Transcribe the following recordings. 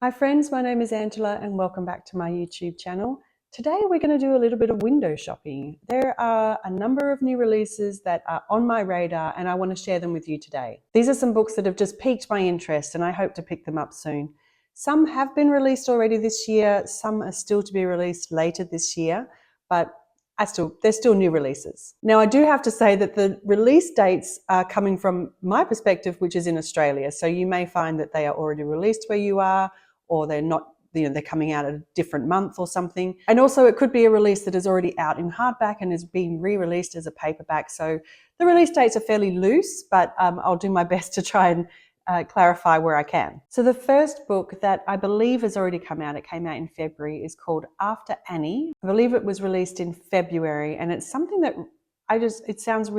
Hi friends, my name is Angela and welcome back to my YouTube channel. Today we're going to do a little bit of window shopping. There are a number of new releases that are on my radar and I want to share them with you today. These are some books that have just piqued my interest and I hope to pick them up soon. Some have been released already this year, some are still to be released later this year, but they're still new releases. Now, I do have to say that the release dates are coming from my perspective, which is in Australia. So you may find that they are already released where you are, or they're not, they're coming out at a different month or something. And also it could be a release that is already out in hardback and is being re-released as a paperback. So the release dates are fairly loose, but I'll do my best to try and clarify where I can. So the first book that I believe has already come out, it came out in February, is called After Annie. I believe it was released in February, and it's something that it sounds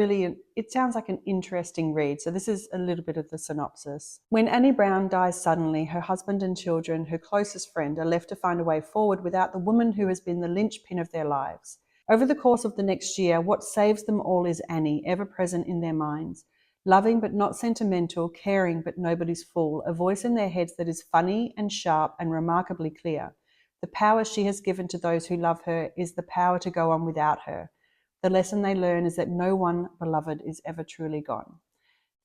like an interesting read. So this is a little bit of the synopsis. When Annie Brown dies suddenly, her husband and children, her closest friend, are left to find a way forward without the woman who has been the linchpin of their lives. Over the course of the next year, what saves them all is Annie, ever present in their minds. Loving but not sentimental, caring but nobody's fool, a voice in their heads that is funny and sharp and remarkably clear. The power she has given to those who love her is the power to go on without her. The lesson they learn is that no one beloved is ever truly gone.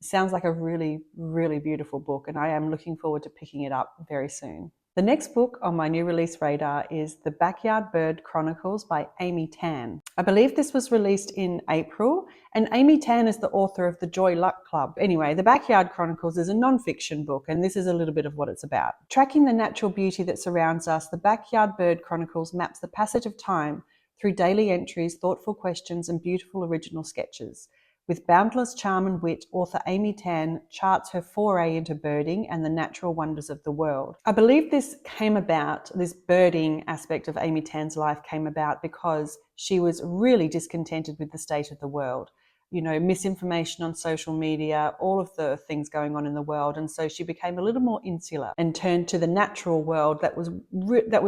It sounds like a really, really beautiful book, and I am looking forward to picking it up very soon. The next book on my new release radar is The Backyard Bird Chronicles by Amy Tan. I believe this was released in April, and Amy Tan is the author of The Joy Luck Club. Anyway, The Backyard Chronicles is a non-fiction book, and this is a little bit of what it's about. Tracking the natural beauty that surrounds us, The Backyard Bird Chronicles maps the passage of time through daily entries, thoughtful questions, and beautiful original sketches. With boundless charm and wit, author Amy Tan charts her foray into birding and the natural wonders of the world. I believe this birding aspect of Amy Tan's life came about because she was really discontented with the state of the world. Misinformation on social media, all of the things going on in the world. And so she became a little more insular and turned to the natural world that was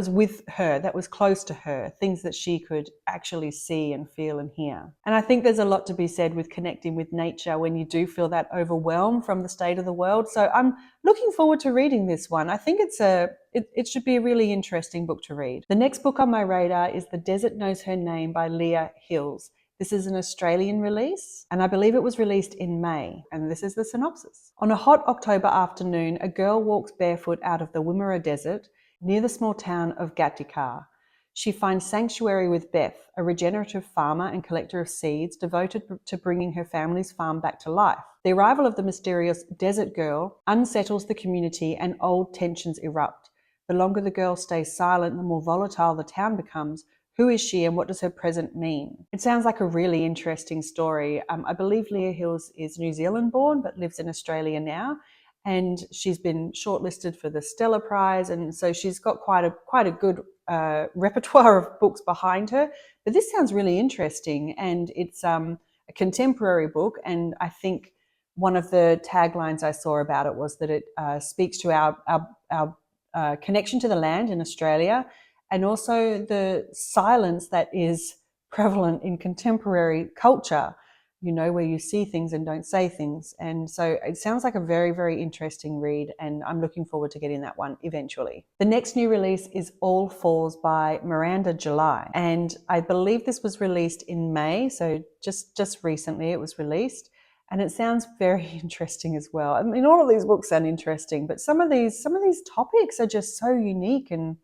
with her, that was close to her, things that she could actually see and feel and hear. And I think there's a lot to be said with connecting with nature when you do feel that overwhelm from the state of the world. So I'm looking forward to reading this one. I think it should be a really interesting book to read. The next book on my radar is The Desert Knows Her Name by Leah Hills. This is an Australian release, and I believe it was released in May, and this is the synopsis. On a hot October afternoon, a girl walks barefoot out of the Wimmera Desert near the small town of Gatikar. She finds sanctuary with Beth, a regenerative farmer and collector of seeds devoted to bringing her family's farm back to life. The arrival of the mysterious desert girl unsettles the community and old tensions erupt. The longer the girl stays silent, the more volatile the town becomes. Who is she and what does her present mean? It sounds like a really interesting story. I believe Leah Hills is New Zealand born but lives in Australia now, and she's been shortlisted for the Stella Prize, and so she's got quite a good repertoire of books behind her. But this sounds really interesting, and it's a contemporary book, and I think one of the taglines I saw about it was that it speaks to our connection to the land in Australia, and also the silence that is prevalent in contemporary culture, where you see things and don't say things. And so it sounds like a very, very interesting read, and I'm looking forward to getting that one eventually. The next new release is All Falls by Miranda July, and I believe this was released in May, so just recently it was released. And it sounds very interesting as well. I mean, all of these books sound interesting, but some of these topics are just so unique, and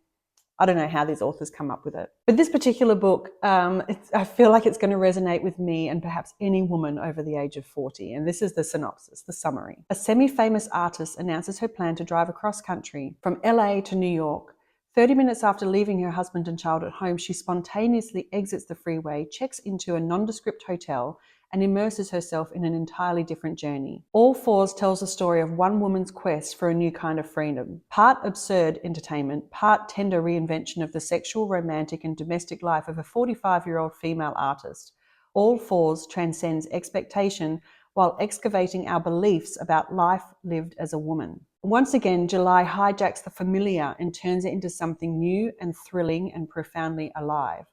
I don't know how these authors come up with it. But this particular book, I feel like it's going to resonate with me and perhaps any woman over the age of 40. And this is the synopsis, the summary. A semi-famous artist announces her plan to drive across country from LA to New York. 30 minutes after leaving her husband and child at home, she spontaneously exits the freeway, checks into a nondescript hotel, and immerses herself in an entirely different journey. All Fours tells the story of one woman's quest for a new kind of freedom. Part absurd entertainment, part tender reinvention of the sexual, romantic, and domestic life of a 45-year-old female artist. All Fours transcends expectation while excavating our beliefs about life lived as a woman. Once again, July hijacks the familiar and turns it into something new and thrilling and profoundly alive.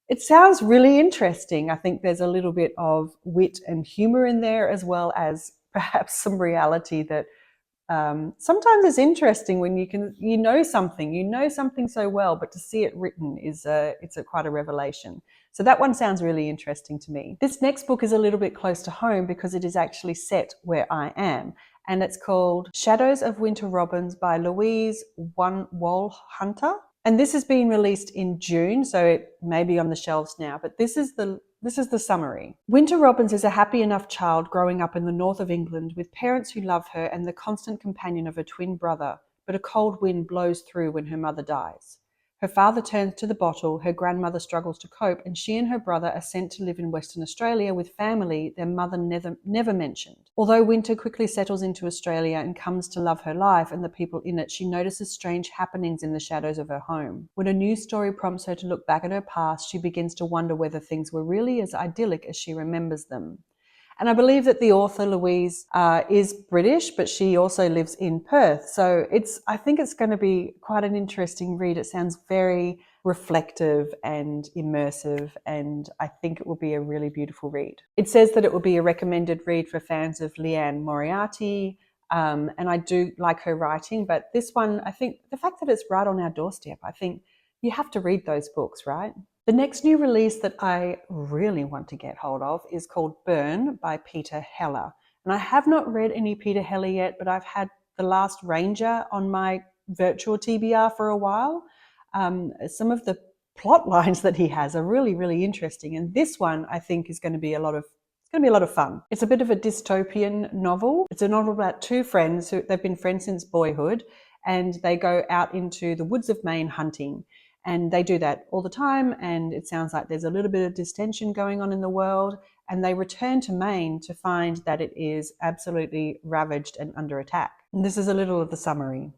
It sounds really interesting. I think there's a little bit of wit and humor in there, as well as perhaps some reality that Sometimes it's interesting when you know something so well, but to see it written is quite a revelation. So that one sounds really interesting to me. This next book is a little bit close to home because it is actually set where I am, and it's called Shadows of Winter Robins by Louise Walhunter. And this has been released in June, so it may be on the shelves now, but this is the summary. Winter Robins is a happy enough child growing up in the north of England with parents who love her and the constant companion of a twin brother, but a cold wind blows through when her mother dies. Her father turns to the bottle, her grandmother struggles to cope, and she and her brother are sent to live in Western Australia with family their mother never mentioned. Although Winter quickly settles into Australia and comes to love her life and the people in it, she notices strange happenings in the shadows of her home. When a new story prompts her to look back at her past, she begins to wonder whether things were really as idyllic as she remembers them. And I believe that the author, Louise, is British, but she also lives in Perth. So I think it's going to be quite an interesting read. It sounds very reflective and immersive, and I think it will be a really beautiful read. It says that it will be a recommended read for fans of Leanne Moriarty, and I do like her writing, but this one, I think the fact that it's right on our doorstep, I think you have to read those books, right? The next new release that I really want to get hold of is called Burn by Peter Heller. And I have not read any Peter Heller yet, but I've had The Last Ranger on my virtual TBR for a while. Some of the plot lines that he has are really, really interesting. And this one, I think, is going to be a lot of fun. It's a bit of a dystopian novel. It's a novel about two friends they've been friends since boyhood, and they go out into the woods of Maine hunting. And they do that all the time, and it sounds like there's a little bit of distension going on in the world, and they return to Maine to find that it is absolutely ravaged and under attack. And this is a little of the summary.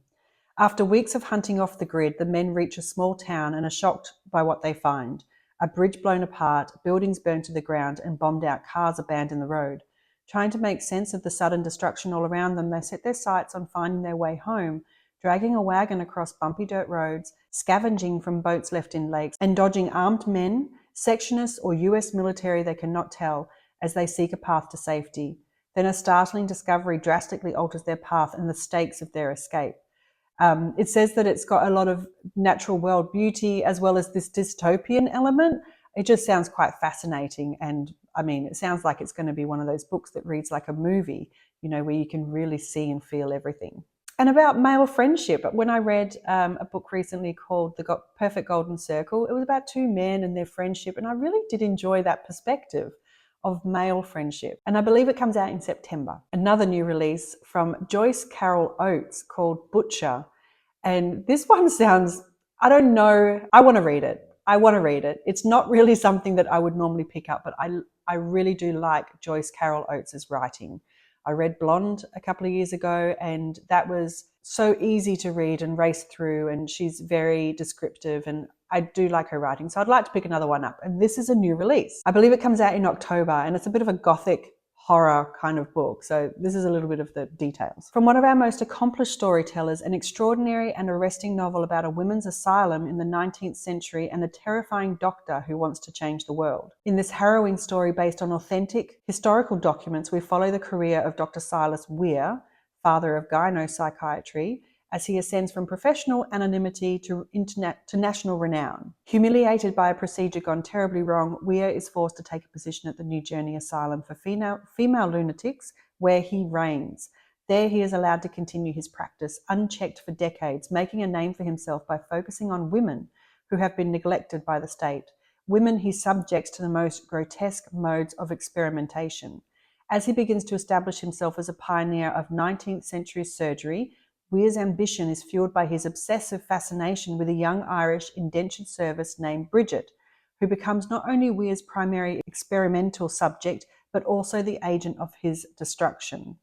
After weeks of hunting off the grid, the men reach a small town and are shocked by what they find. A bridge blown apart, buildings burned to the ground, and bombed out cars abandon the road. Trying to make sense of the sudden destruction all around them, they set their sights on finding their way home, dragging a wagon across bumpy dirt roads, scavenging from boats left in lakes, and dodging armed men, sectionists, or US military they cannot tell as they seek a path to safety. Then a startling discovery drastically alters their path and the stakes of their escape. It says that it's got a lot of natural world beauty as well as this dystopian element. It just sounds quite fascinating, and I mean, it sounds like it's going to be one of those books that reads like a movie, where you can really see and feel everything. And about male friendship, when I read a book recently called The Perfect Golden Circle, it was about two men and their friendship, and I really did enjoy that perspective of male friendship. And I believe it comes out in September. Another new release from Joyce Carol Oates called Butcher. And this one sounds, I don't know, I want to read it. It's not really something that I would normally pick up, but I really do like Joyce Carol Oates' writing. I read Blonde a couple of years ago, and that was so easy to read and race through, and she's very descriptive, and I do like her writing. So I'd like to pick another one up. And this is a new release. I believe it comes out in October, and it's a bit of a gothic horror kind of book. So this is a little bit of the details. From one of our most accomplished storytellers, an extraordinary and arresting novel about a women's asylum in the 19th century and a terrifying doctor who wants to change the world. In this harrowing story based on authentic historical documents, we follow the career of Dr. Silas Weir, father of gyno-psychiatry, as he ascends from professional anonymity to national renown. Humiliated by a procedure gone terribly wrong, Weir is forced to take a position at the New Journey Asylum for female lunatics, where he reigns. There he is allowed to continue his practice, unchecked for decades, making a name for himself by focusing on women who have been neglected by the state, women he subjects to the most grotesque modes of experimentation. As he begins to establish himself as a pioneer of 19th century surgery, Weir's ambition is fueled by his obsessive fascination with a young Irish indentured service named Bridget, who becomes not only Weir's primary experimental subject, but also the agent of his destruction.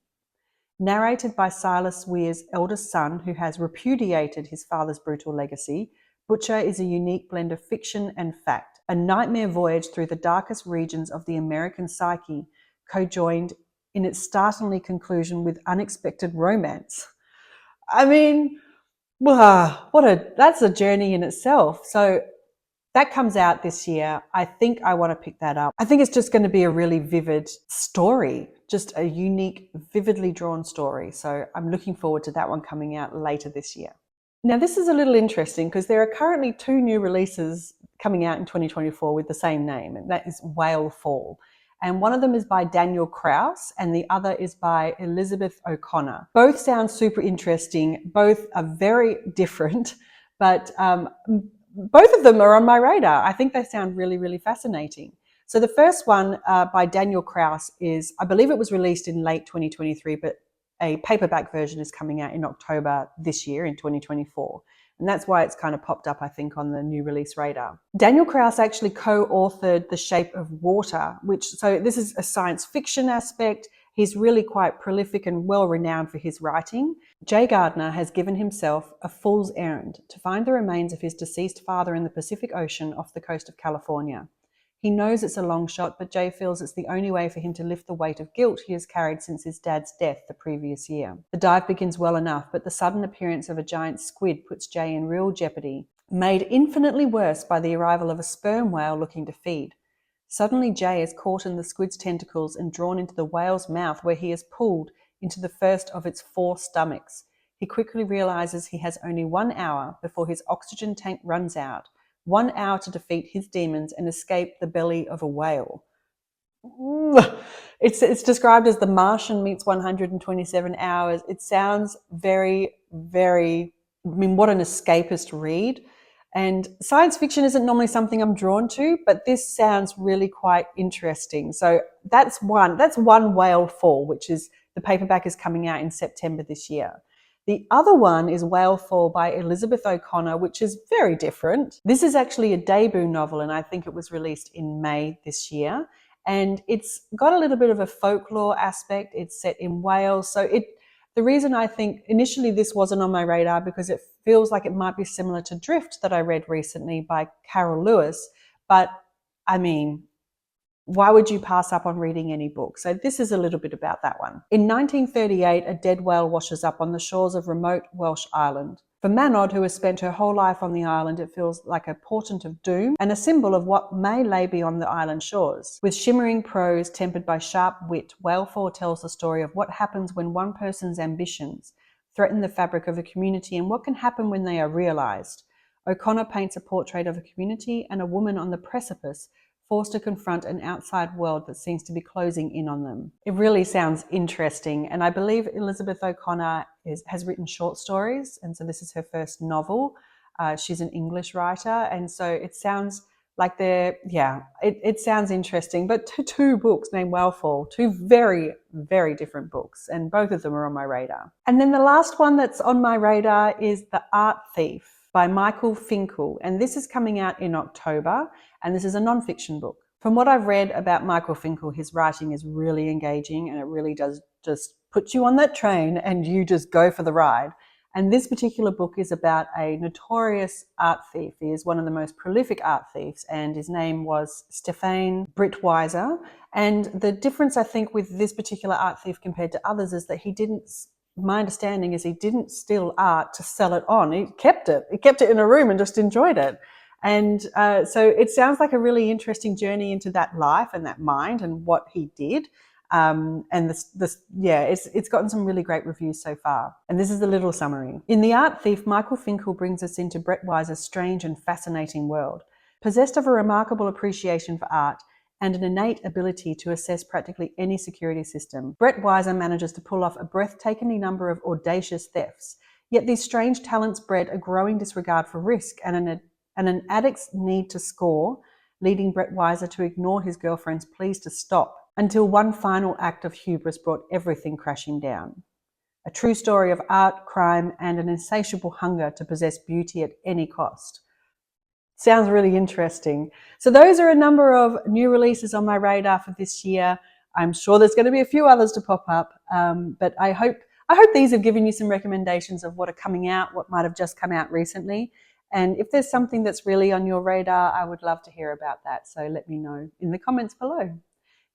Narrated by Silas Weir's eldest son, who has repudiated his father's brutal legacy, Butcher is a unique blend of fiction and fact, a nightmare voyage through the darkest regions of the American psyche, co-joined in its startlingly conclusion with unexpected romance. I mean, that's a journey in itself. So That comes out this year. I think I want to pick that up. I think it's just going to be a really vivid story, just a unique, vividly drawn story. So I'm looking forward to that one coming out later this year. Now, this is a little interesting because there are currently 2 new releases coming out in 2024 with the same name, and that is Whale Fall. And one of them is by Daniel Kraus and the other is by Elizabeth O'Connor. Both sound super interesting. Both are very different, but both of them are on my radar. I think they sound really, really fascinating. So the first one by Daniel Kraus is, I believe it was released in late 2023, but a paperback version is coming out in October this year in 2024. And that's why it's kind of popped up, I think, on the new release radar. Daniel Kraus actually co-authored The Shape of Water, so this is a science fiction aspect. He's really quite prolific and well-renowned for his writing. Jay Gardner has given himself a fool's errand to find the remains of his deceased father in the Pacific Ocean off the coast of California. He knows it's a long shot, but Jay feels it's the only way for him to lift the weight of guilt he has carried since his dad's death the previous year. The dive begins well enough, but the sudden appearance of a giant squid puts Jay in real jeopardy, made infinitely worse by the arrival of a sperm whale looking to feed. Suddenly, Jay is caught in the squid's tentacles and drawn into the whale's mouth, where he is pulled into the first of its 4 stomachs. He quickly realizes he has only 1 hour before his oxygen tank runs out. 1 hour to defeat his demons and escape the belly of a whale. It's described as The Martian meets 127 hours. It sounds very, very, what an escapist read. And science fiction isn't normally something I'm drawn to, but this sounds really quite interesting. So that's one Whale Fall, which is, the paperback is coming out in September this year. The other one is Whale Fall by Elizabeth O'Connor, which is very different. This is actually a debut novel, and I think it was released in May this year. And it's got a little bit of a folklore aspect. It's set in Wales. So the reason I think initially this wasn't on my radar, because it feels like it might be similar to Drift that I read recently by Carol Lewis. But I mean, why would you pass up on reading any book? So this is a little bit about that one. In 1938, a dead whale washes up on the shores of remote Welsh Island. For Manod, who has spent her whole life on the island, it feels like a portent of doom and a symbol of what may lay beyond the island shores. With shimmering prose tempered by sharp wit, Whalefall tells the story of what happens when one person's ambitions threaten the fabric of a community and what can happen when they are realised. O'Connor paints a portrait of a community and a woman on the precipice, forced to confront an outside world that seems to be closing in on them. It really sounds interesting, and I believe Elizabeth O'Connor has written short stories, and so this is her first novel. She's an English writer, and so it sounds like it sounds interesting. But 2 books named Whale Fall, 2 very, very different books, and both of them are on my radar. And then the last one that's on my radar is The Art Thief by Michael Finkel, and this is coming out in October, and this is a non-fiction book. From what I've read about Michael Finkel, his writing is really engaging, and it really does just put you on that train and you just go for the ride. And this particular book is about a notorious art thief. He is one of the most prolific art thieves, and his name was Stefan Brittweiser. And the difference, I think, with this particular art thief compared to others is that my understanding is he didn't steal art to sell it on. He kept it. He kept it in a room and just enjoyed it. And so it sounds like a really interesting journey into that life and that mind and what he did. And it's gotten some really great reviews so far. And this is a little summary. In The Art Thief, Michael Finkel brings us into Brett Weiser's strange and fascinating world. Possessed of a remarkable appreciation for art and an innate ability to assess practically any security system, Brett Weiser manages to pull off a breathtakingly number of audacious thefts. Yet these strange talents bred a growing disregard for risk and an addict's need to score, leading Brett Weiser to ignore his girlfriend's pleas to stop, until one final act of hubris brought everything crashing down. A true story of art, crime, and an insatiable hunger to possess beauty at any cost. Sounds really interesting. So those are a number of new releases on my radar for this year. I'm sure there's going to be a few others to pop up, but I hope these have given you some recommendations of what are coming out, what might have just come out recently. And if there's something that's really on your radar, I would love to hear about that. So let me know in the comments below.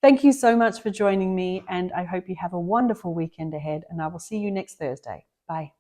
Thank you so much for joining me, and I hope you have a wonderful weekend ahead, and I will see you next Thursday. Bye.